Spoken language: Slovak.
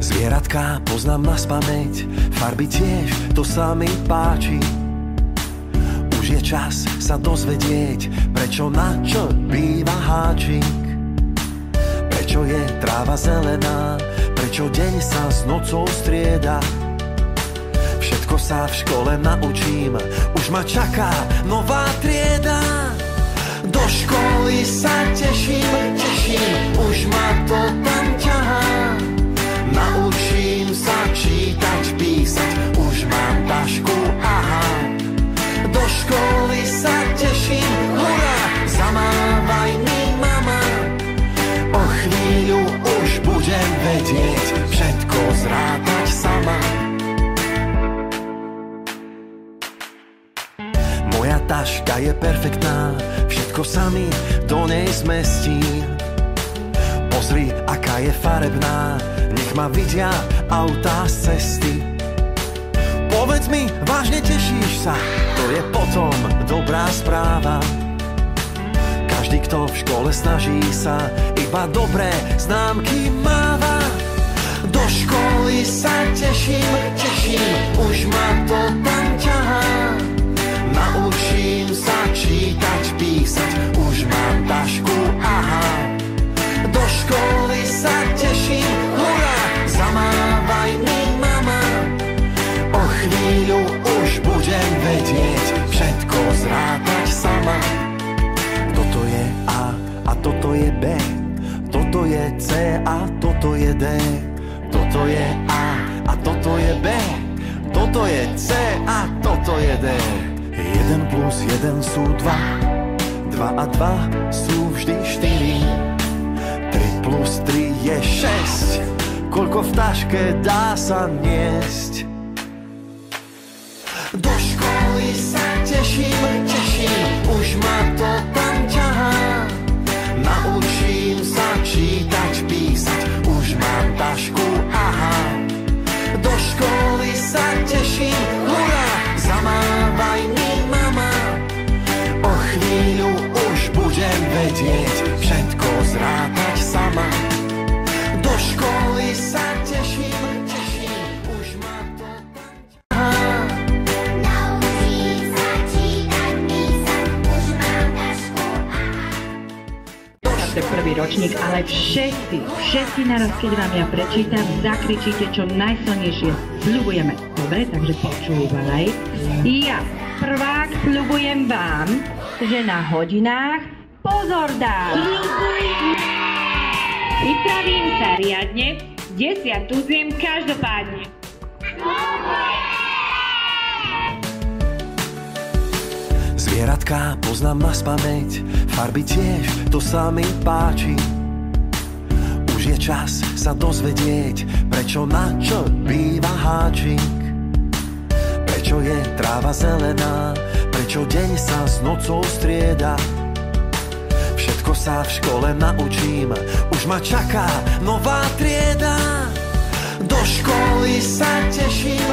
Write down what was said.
Zvieratka poznám naspamäť, farby tiež, to sa mi páči. Už je čas sa dozvedieť, prečo na čo býva háčik. Prečo je tráva zelená, prečo deň sa s nocou strieda. Všetko sa v škole naučím, už ma čaká nová trieda. Do školy sa teším, už ma to tam ťahá. Naučím sa čítať, písať, už mám tašku, aha. Do školy sa teším, hurá, zamávaj mi mama. O chvíľu už budem vedieť, všetko zrátať sama. Moja taška je perfektná, všetko sa mi do nej zmestí. Pozri, aká je farebná, nech ma vidia autá z cesty. Povedz mi, vážne tešíš sa, to je potom dobrá správa. Každý, kto v škole snaží sa, iba dobré známky máva. Do školy sa teším, už ma to tam ťahá. Naučím sa čítať, písať, už mám tašku, aha. Do školy sa teším, hurá, zamávaj mi mama. O chvíľu už budem vedieť, všetko zrátať sama. Toto je A a toto je B, toto je C a toto je D. Toto je A a toto je B, toto je C a toto je D. 1 plus 1 sú 2, 2 a 2 sú vždy 4. 3 plus 3 je 6, koľko v taške dá sa niesť. Do školy sa teším, už ma to tam ťahá. Naučím sa čítať, písať, už mám tašku, aha. Do školy sa teším, hurá, zamávaj mi mama. O chvíľu už budem vedieť, všetko zrátať sama. Do školy sa teším, už ma to tam ťahá. Naučím sa čítať, písať, už mám tašku, aha. To je prvý ročník, ale všetci naraz, keď vám ja prečítam, zakričíte čo najsilnejšie. Sľubujeme. Dobre, takže počúvaj. Ja, prvák, sľubujem vám, že na hodinách pozor dám. Pripravím sa riadne, desiatu zjem každopádne. Zvieratka poznám naspamäť, farby tiež, to sa mi páči. Už je čas sa dozvedieť, prečo na čo býva háčik. Prečo je tráva zelená, prečo deň sa s nocou strieda. Všetko sa v škole naučím, už ma čaká nová trieda. Do školy sa teším,